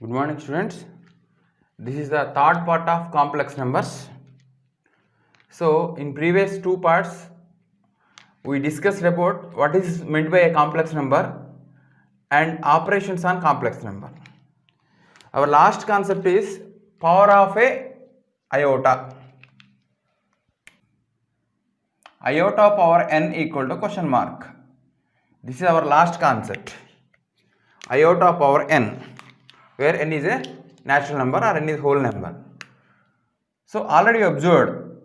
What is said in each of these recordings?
Good morning, students. This is the third part of complex numbers. So, in previous two parts, we discussed about what is meant by a complex number and operations on complex number. Our last concept is power of a iota. Iota power n equal to question mark. This is our last concept. Iota power n, where n is a natural number or n is whole number. So already observed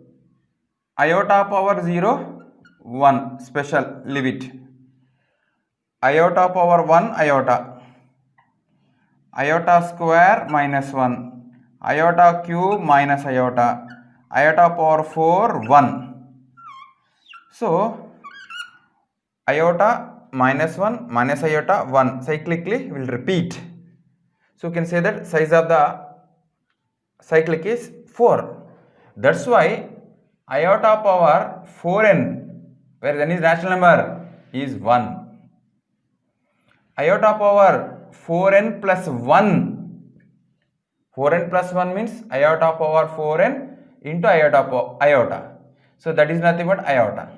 iota power 0, 1 special, leave it. Iota power 1 iota. Iota square minus 1. Iota cube minus iota. Iota power 4 1. So iota minus 1 minus iota 1 cyclically will repeat. So you can say that size of the cyclic is 4. That's why iota power 4n, where n is natural number, is 1. Iota power 4n plus 1. 4n plus 1 means iota power 4n into iota. So that is nothing but iota.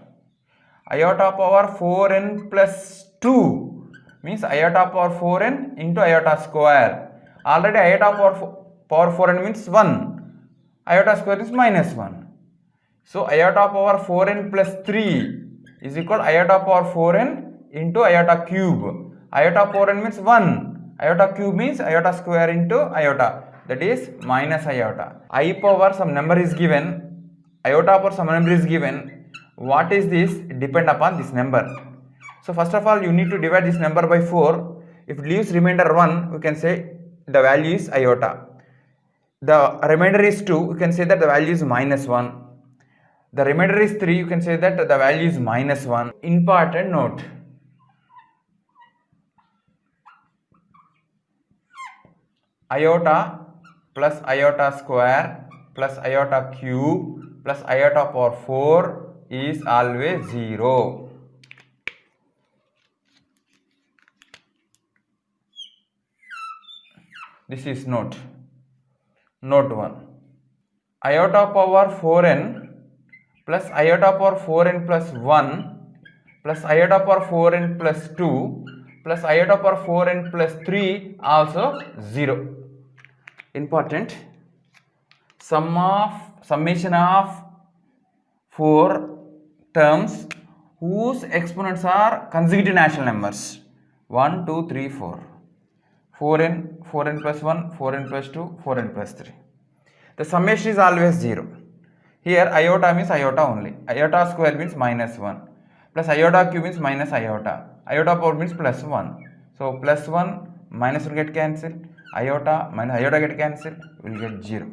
Iota power 4n plus 2 means iota power 4n into iota square. Already iota power 4n means 1. Iota square is minus 1. So iota power 4n plus 3 is equal to iota power 4n into iota cube. Iota 4n means 1. Iota cube means iota square into iota. That is minus iota. I power some number is given. Iota power some number is given. What is this? Depend upon this number. So first of all, you need to divide this number by 4. If it leaves remainder 1, we can say the value is iota. The remainder is 2, you can say that the value is minus 1. The remainder is 3, you can say that the value is minus 1. Important note. Iota plus iota square plus iota cube plus iota power 4 is always 0. This is note 1. Iota power 4n plus iota power 4n plus 1 plus iota power 4n plus 2 plus iota power 4n plus 3 also 0. Important. Summation of 4 terms whose exponents are consecutive natural numbers. 1, 2, 3, 4. 4n plus 1, 4n plus 2, 4n plus 3. The summation is always 0. Here iota means iota only. Iota square means minus 1. Plus iota cube means minus iota. Iota power means plus 1. So plus 1 minus will get cancelled. Iota minus iota get cancelled. We will get 0.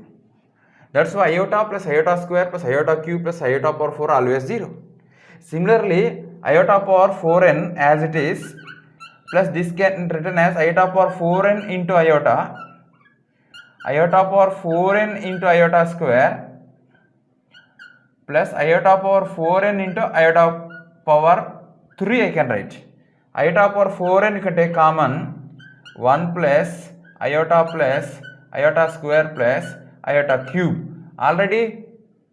That's why iota plus iota square plus iota cube plus iota power 4 always 0. Similarly, iota power 4n as it is plus this can written as iota power 4n into iota. Iota power 4n into iota square plus iota power 4n into iota power 3 I can write. Iota power 4n you can take common. 1 plus iota square plus iota cube. Already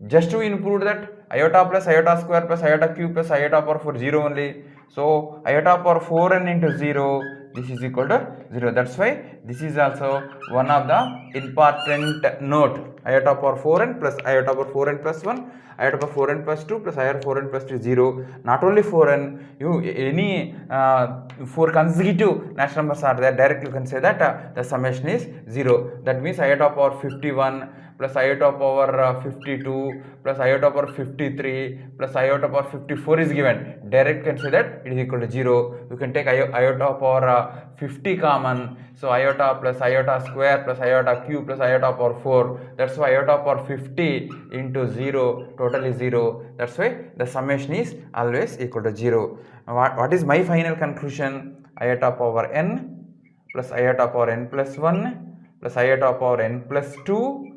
just to improve that iota plus iota square plus iota cube plus iota power 4 0 only. So iota power 4n into 0, this is equal to 0. That's why this is also one of the important note. Iota power 4n plus iota power 4n plus 1, iota power 4n plus 2 plus iota 4n plus 3 0. Not only 4n, any 4 consecutive natural numbers are there. Directly you can say that the summation is 0. That means iota power 51 plus iota power 52 plus iota power 53 plus iota power 54 is given. Direct you can say that it is equal to 0. You can take iota power 50 common. So iota plus iota square plus iota cube plus iota power 4. That's why iota power 50 into 0 total is 0. That's why the summation is always equal to 0. What is my final conclusion? Iota power n plus iota power n plus 1 plus iota power n plus 2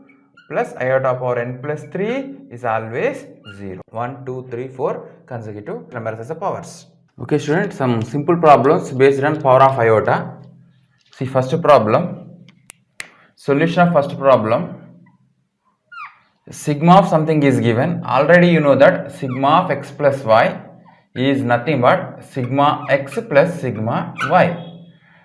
plus iota power n plus 3 is always 0. 1, 2, 3, 4 consecutive numbers as the powers. Okay students, some simple problems based on power of iota. See first problem. Solution of first problem. Sigma of something is given. Already you know that sigma of x plus y is nothing but sigma x plus sigma y.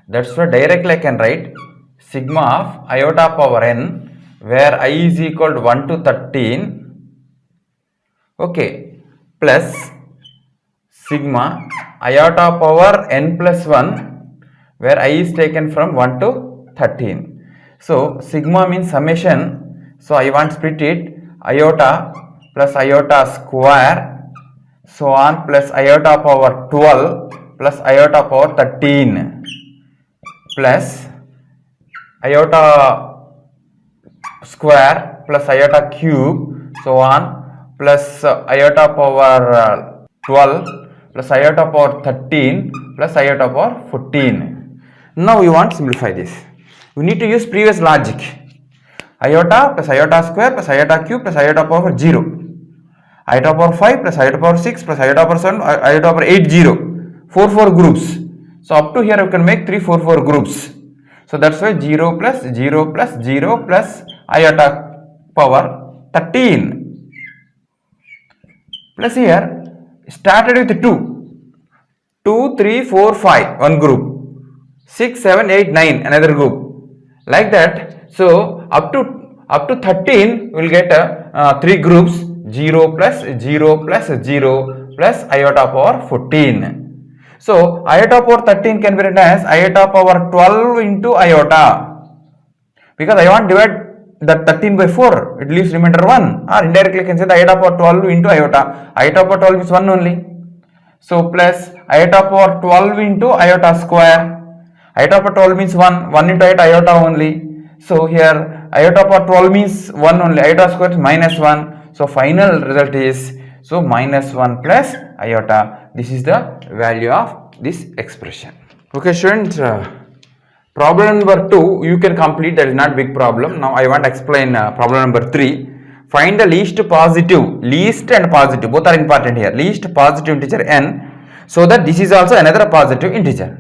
That's why directly I can write sigma of iota power n, where I is equal to 1 to 13, okay, plus sigma iota power n plus 1, where I is taken from 1 to 13. So sigma means summation, so I want to split it iota plus iota square, so on, plus iota power 12 plus iota power 13 plus iota square plus iota cube, so on, plus iota power 12 plus iota power 13 plus iota power 14. Now we want to simplify this. We need to use previous logic. Iota plus iota square plus iota cube plus iota power 0. Iota power 5 plus iota power 6 plus iota power 7, iota power 8, 0. 4 groups. So up to here we can make 3 4 groups. So that's why 0 plus 0 plus 0 plus iota power 13. Plus here started with 2. 2, 3, 4, 5, one group. 6, 7, 8, 9, another group. Like that. So up to 13 we'll get 3 groups, 0 plus 0 plus 0 plus iota power 14. So iota power 13 can be written as iota power 12 into iota, because I want to divide that 13 by 4, it leaves remainder 1, or indirectly I can say the iota power 12 into iota. Iota power 12 is 1 only. So plus iota power 12 into iota square. Iota power 12 means 1 into iota only. So here iota power 12 means 1 only, iota square is minus 1. So final result is, so minus 1 plus iota. This is the value of this expression. Okay students, problem number 2 you can complete, that is not big problem. Now I want to explain problem number 3. Find the least and positive, both are important here, least positive integer n, so that this is also another positive integer.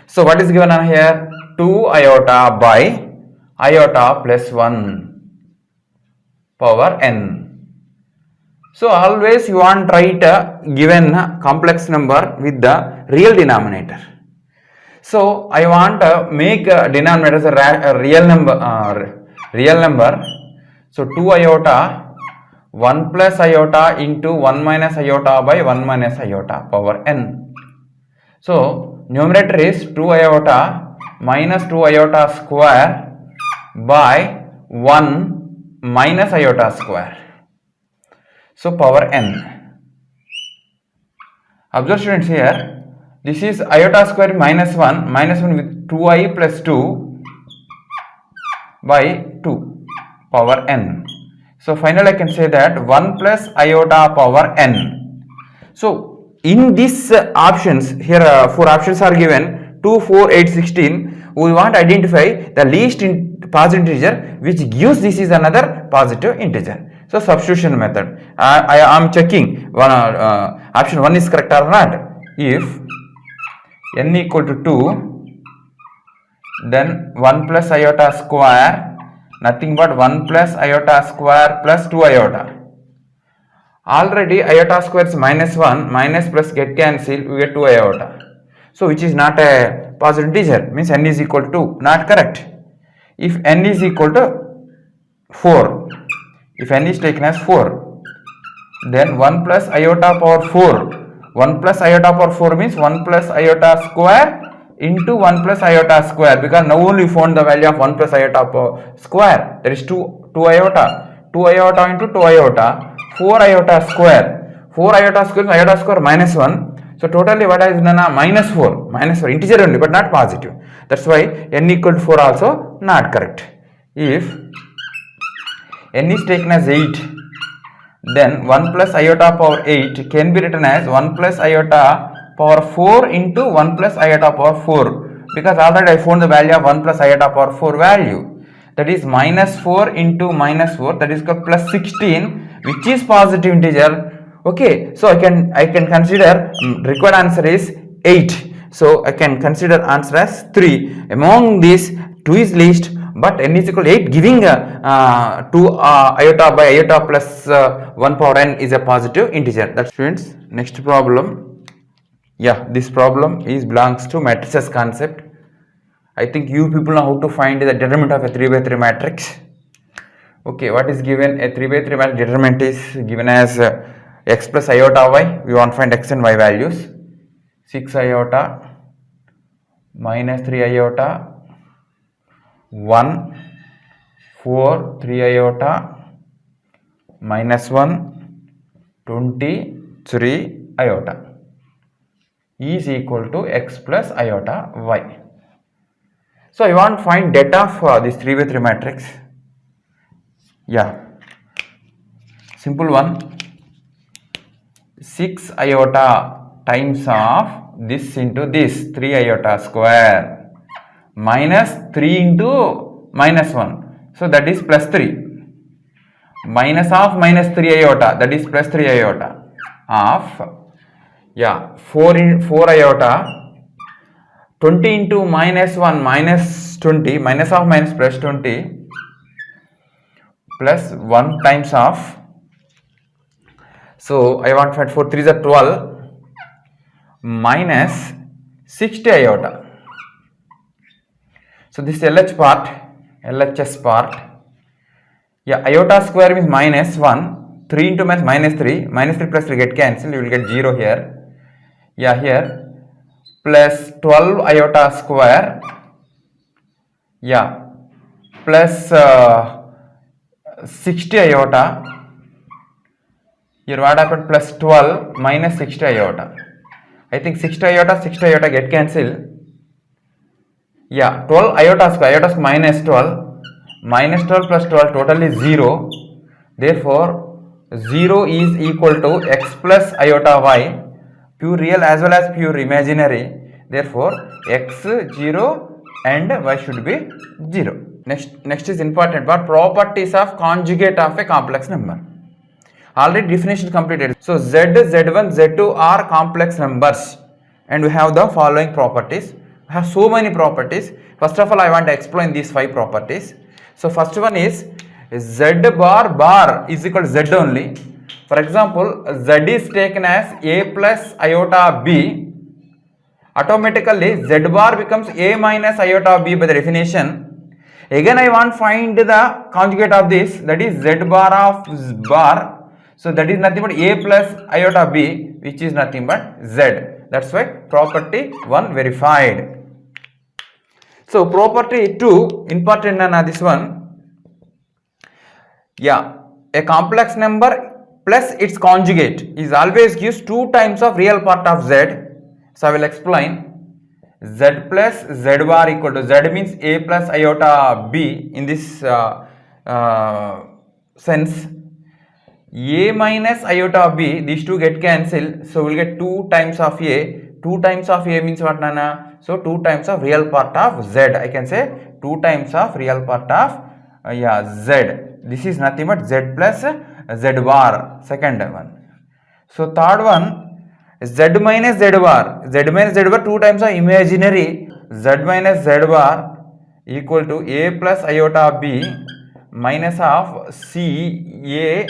So what is given on here? 2 iota by iota plus 1 power n. So always you want to write a given complex number with the real denominator. So I want to make a denominator as a real number. So 2 iota 1 plus iota into 1 minus iota by 1 minus iota power n. So numerator is 2 iota minus 2 iota square by 1 minus iota square. So power n. Observe students here, this is iota square minus 1 with 2i plus 2 by 2 power n. So finally I can say that 1 plus iota power n. So in these options here, 4 options are given, 2, 4, 8, 16. We want to identify the least positive integer which gives this is another positive integer. So substitution method. I am checking option 1 is correct or not. If n equal to 2, then 1 plus iota square, nothing but 1 plus iota square plus 2 iota. Already iota square is minus 1, minus plus get cancel, we get 2 iota. So which is not a positive integer, means n is equal to 2, not correct. If n is equal to 4, if n is taken as 4, then 1 plus iota power 4, 1 plus iota power 4 means 1 plus iota square into 1 plus iota square, because now only found the value of 1 plus iota square, that is 2 iota, 2 iota into 2 iota, 4 iota square, 4 iota square is iota square minus 1, so totally what is done? Minus 4, integer only but not positive, that's why n equal to 4 also not correct. If n is taken as 8, then 1 plus iota power 8 can be written as 1 plus iota power 4 into 1 plus iota power 4, because already I found the value of 1 plus iota power 4 value, that is minus 4 into minus 4, that is called plus 16, which is positive integer. Okay, so I can consider required answer is 8, so I can consider answer as 3. Among these 2 is least, but n is equal to 8 giving 2 iota by iota plus 1 power n is a positive integer. That's students. Next problem. Yeah, this problem is belongs to matrices concept. I think you people know how to find the determinant of a 3 by 3 matrix. Okay, what is given? A 3 by 3 matrix determinant is given as x plus iota y. We want to find x and y values. 6 iota minus 3 iota 1 4 3 iota minus 1 23 iota is equal to x plus iota y. So I want to find data for this 3 by 3 matrix. Yeah, simple one. 6 iota times of this into this 3 iota square minus 3 into minus 1, so that is plus 3, minus of minus 3 iota, that is plus 3 iota of 4 iota 20 into minus 1 minus 20, minus of minus plus 20 plus 1 times of, so I want to find 4 3s are 12 minus 60 iota. So this is LH part, LHS part. Yeah, iota square means minus 1, 3 into minus 3, minus 3 plus 3 get cancelled, you will get 0 here. Yeah, here plus 12 iota square, yeah, plus 60 iota. Here what happened? Plus 12 minus 60 iota. I think 60 iota get cancelled. Yeah, 12 iota square minus 12 plus 12 total is 0. Therefore 0 is equal to x plus iota y, pure real as well as pure imaginary. Therefore x 0 and y should be 0. Next is important part, properties of conjugate of a complex number. Already definition completed. So z, z1, z2 are complex numbers and we have the following properties. We have so many properties. First of all, I want to explain these 5 properties. So first one is z bar is equal to z only. For example, z is taken as a plus iota b. Automatically z bar becomes a minus iota b by the definition. Again I want to find the conjugate of this, that is z bar of bar. So that is nothing but a plus iota b, which is nothing but z. That's why property 1 verified. So property 2 important na this one. Yeah, a complex number plus its conjugate is always gives 2 times of real part of z. So I will explain. Z plus z bar equal to z means a plus iota b in this sense. A minus iota b, these two get cancelled, so we'll get 2 times of a. 2 times of a means what, nana? So 2 times of real part of z. I can say 2 times of real part of z. This is nothing but z plus z bar, second one. So third one, z minus z bar. Z minus z bar 2 times of imaginary. Z minus z bar equal to a plus iota b minus of c a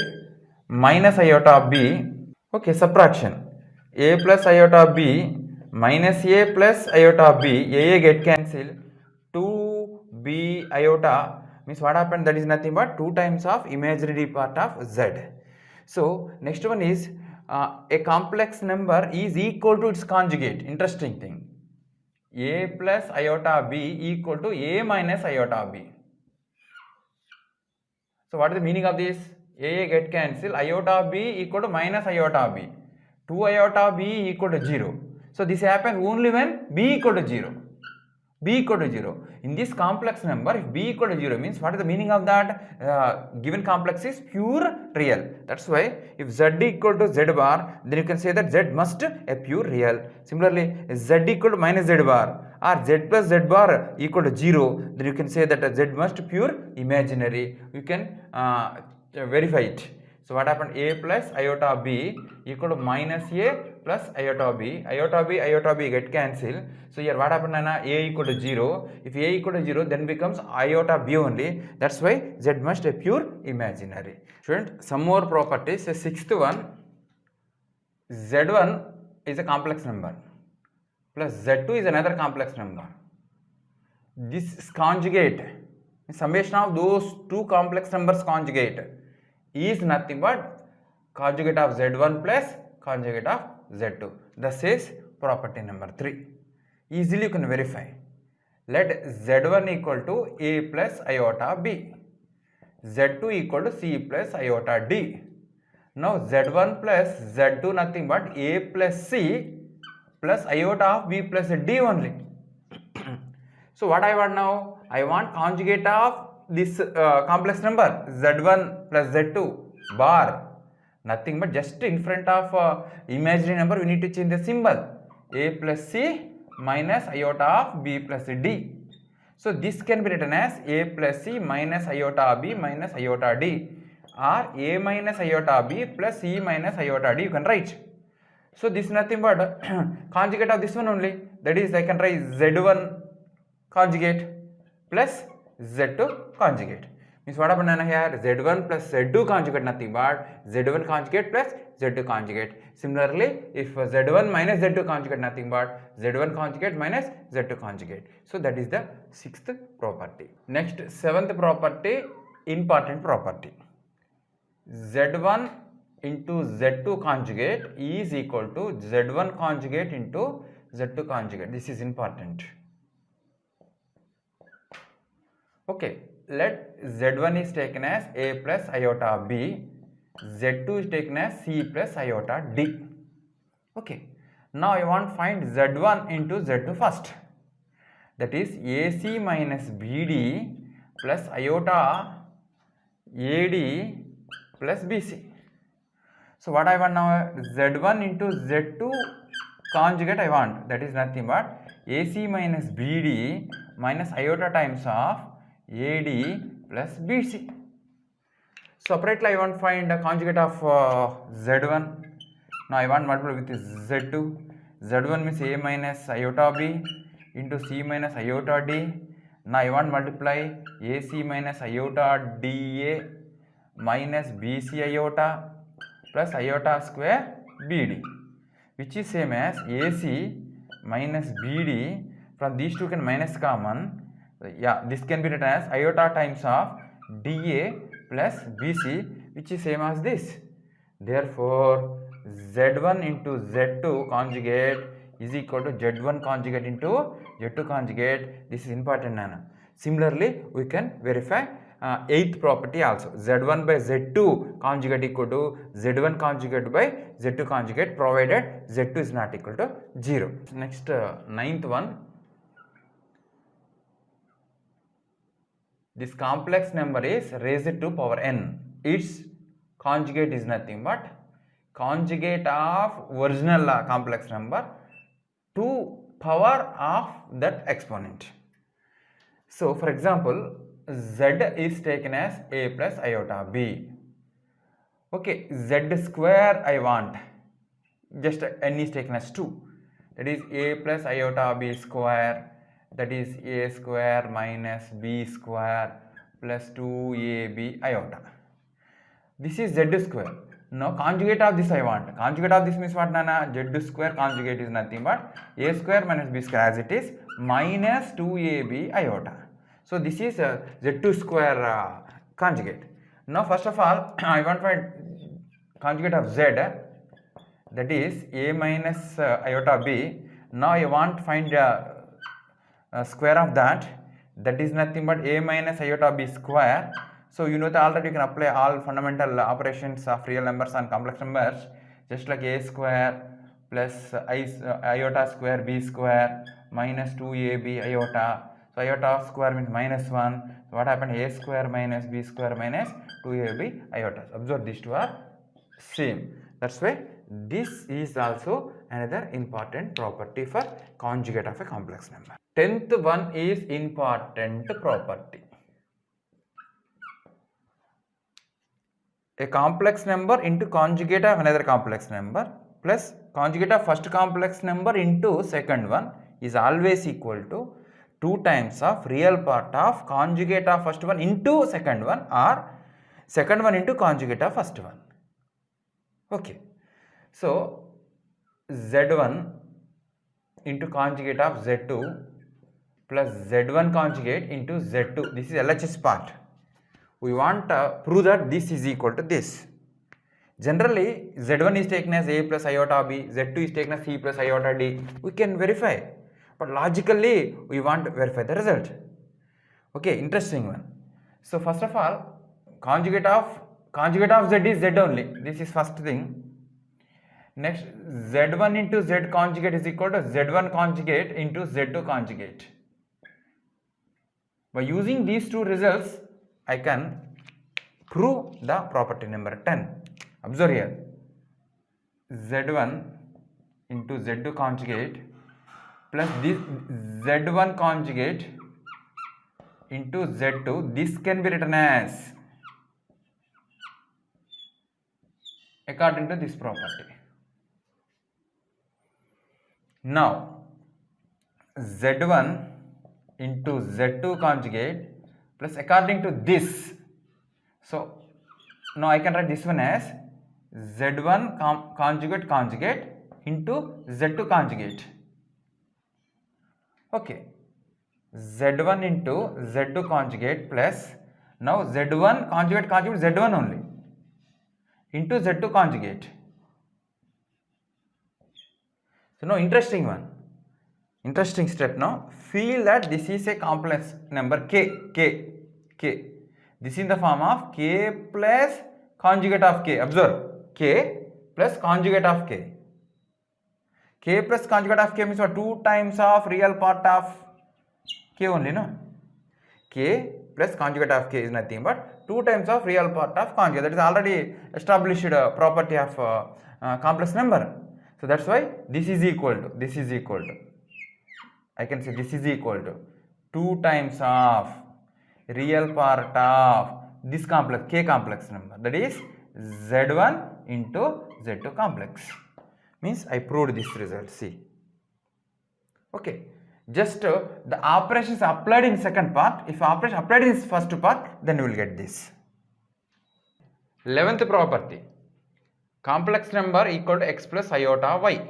minus iota b. Okay, subtraction. A plus iota b minus a plus iota b. A get cancelled. 2b iota means what happened? That is nothing but 2 times of imaginary part of z. So next one is a complex number is equal to its conjugate. Interesting thing. A plus iota b equal to a minus iota b. So what is the meaning of this? A get cancelled, iota b equal to minus iota b. 2 iota b equal to 0. So this happens only when b equal to 0. B equal to 0. In this complex number, if b equal to 0 means what is the meaning of that? Given complex is pure real. That's why if z equal to z bar, then you can say that z must a pure real. Similarly, z equal to minus z bar or z plus z bar equal to 0, then you can say that z must pure imaginary. You can verify it. So what happened? A plus iota b equal to minus a plus iota b get cancelled. So here what happened, a equal to 0. If a equal to 0, then becomes iota b only. That's why z must be pure imaginary. Student, some more properties. The sixth one, z1 is a complex number plus z2 is another complex number. This is conjugate, summation of those two complex numbers conjugate is nothing but conjugate of z1 plus conjugate of z2. This is property number 3. Easily you can verify. Let z1 equal to a plus iota b, z2 equal to c plus iota d. Now z1 plus z2 nothing but a plus c plus iota of b plus d only. So what I want now? I want conjugate of this complex number z1 plus z2 bar. Nothing but just in front of imaginary number we need to change the symbol. A plus c minus iota of b plus d. So this can be written as a plus c minus iota b minus iota d, or a minus iota b plus c minus iota d you can write. So this is nothing but conjugate of this one only. That is, I can write z1 conjugate plus z2 conjugate. Means what happened here? z1 plus z2 conjugate nothing but z1 conjugate plus z2 conjugate. Similarly, if z1 minus z2 conjugate nothing but z1 conjugate minus z2 conjugate. So that is the sixth property. Next, seventh property, important property. z1 into z2 conjugate is equal to z1 conjugate into z2 conjugate. This is important. Okay, let z1 is taken as a plus iota b, z2 is taken as c plus iota d. Okay, now I want to find z1 into z2 first. That is ac minus bd plus iota ad plus bc. So what I want now? z1 into z2 conjugate I want. That is nothing but ac minus bd minus iota times of AD plus BC. Separately I want to find a conjugate of Z1. Now I want to multiply with Z2. Z1 means A minus iota B into C minus iota D. Now I want to multiply AC minus iota DA minus BC iota plus iota square BD, which is same as AC minus BD. From these two can minus common. Yeah, this can be written as iota times of dA plus BC, which is same as this. Therefore, Z1 into Z2 conjugate is equal to Z1 conjugate into Z2 conjugate. This is important, Nana. Similarly, we can verify eighth property also. Z1 by Z2 conjugate equal to Z1 conjugate by Z2 conjugate, provided Z2 is not equal to 0. Next, ninth one. This complex number is raised to power n. Its conjugate is nothing but conjugate of original complex number to power of that exponent. So for example, z is taken as a plus iota b. Okay, z square I want, just n is taken as 2. That is a plus iota b square. That is a square minus b square plus 2ab iota. This is z square. Now conjugate of this I want. Conjugate of this means what, Nana? Z square conjugate is nothing but a square minus b square as it is minus 2ab iota. So this is z2 square conjugate. Now first of all I want to find conjugate of z, that is a minus iota b. Now I want to find square of that is nothing but a minus iota b square. So you know that already you can apply all fundamental operations of real numbers and complex numbers, just like a square plus iota square b square minus 2ab iota. So iota square means minus 1. So what happened? A square minus b square minus 2ab iota. Observe these two are same. That's why this is also another important property for conjugate of a complex number. 10th one is important property. A complex number into conjugate of another complex number plus conjugate of first complex number into second one is always equal to 2 times of real part of conjugate of first one into second one, or second one into conjugate of first one. Okay, so z1 into conjugate of z2 plus z1 conjugate into z2, this is LHS part. We want to prove that this is equal to this. Generally, z1 is taken as a plus iota b, z2 is taken as c plus iota d. We can verify, but logically we want to verify the result. Okay, interesting one. So first of all, conjugate of z is z only. This is first thing. Next, z1 into z conjugate is equal to z1 conjugate into z2 conjugate. By using these two results, I can prove the property number 10. Observe here, z1 into z2 conjugate plus this z1 conjugate into z2, this can be written as according to this property. Now, z1 into z2 conjugate plus according to this. So, now I can write this one as z1 conjugate into z2 conjugate. Okay, z1 into z2 conjugate plus now z1 conjugate z1 only into z2 conjugate. So now interesting one, interesting step now. Feel that this is a complex number k. This is in the form of k plus conjugate of k. Observe, k plus conjugate of k. K plus conjugate of k means what? 2 times of real part of k only, no? K plus conjugate of k is nothing but 2 times of real part of conjugate. That is already established property of complex number. So that's why this is equal to, I can say this is equal to 2 times of real part of this complex, k complex number, that is z1 into z2 complex. Means I proved this result, see. Okay, just the operations applied in second part, if operation applied in first part, then you will get this. 11th property, complex number equal to x plus iota y.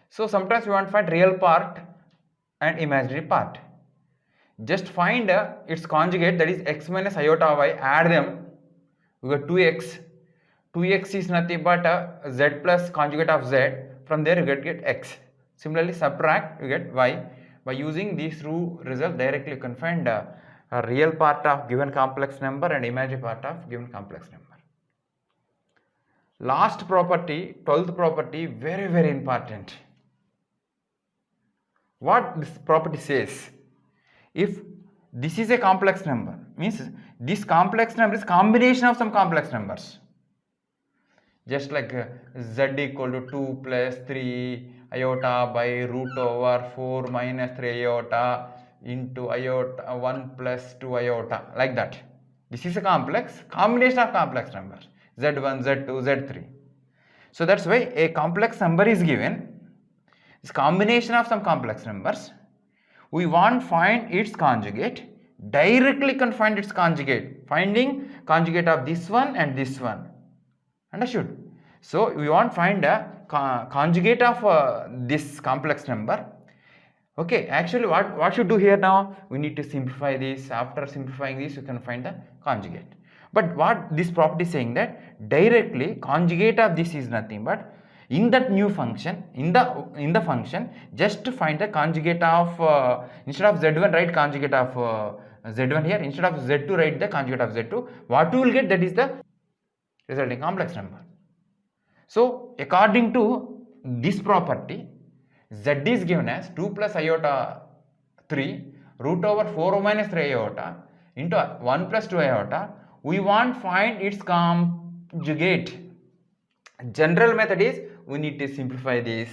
So sometimes we want to find real part and imaginary part. Just find its conjugate, that is x minus iota y, add them, we got 2x. 2x is nothing but z plus conjugate of z. From there you get x. Similarly subtract, you get y. By using these two results, directly you can find a real part of given complex number and imaginary part of given complex number. Last property, 12th property, very important. What this property says, if this is a complex number, means this complex number is combination of some complex numbers. Just like z equal to 2 plus 3 iota by root over 4 minus 3 iota into iota 1 plus 2 iota, like that. This is a complex combination of complex numbers, z1, z2, z3. So that's why a complex number is given. This combination of some complex numbers. We want find its conjugate. Directly can find its conjugate. Finding conjugate of this one and this one. Understood? So we want find a conjugate of this complex number. Okay, actually what should do here now? We need to simplify this. After simplifying this, you can find the conjugate. But what this property is saying, that directly conjugate of this is nothing but in that new function, in the function, just to find the conjugate of instead of z1 write conjugate of z1 here, instead of z2 write the conjugate of z2. What you will get, that is the resulting complex number. So according to this property, z is given as 2 plus iota 3 root over 4 minus 3 iota into 1 plus 2 iota. We want find its conjugate. General method is we need to simplify this.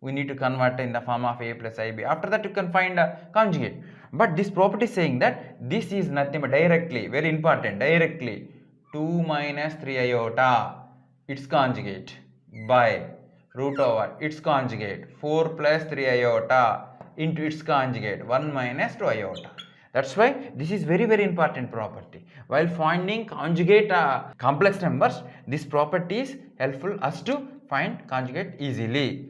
We need to convert in the form of a plus ib. After that you can find a conjugate. But this property is saying that this is nothing but directly, very important, directly 2 minus 3 iota its conjugate by root over its conjugate 4 plus 3 iota into its conjugate 1 minus 2 iota. That's why this is very important property. While finding conjugate complex numbers, this property is helpful us to find conjugate easily.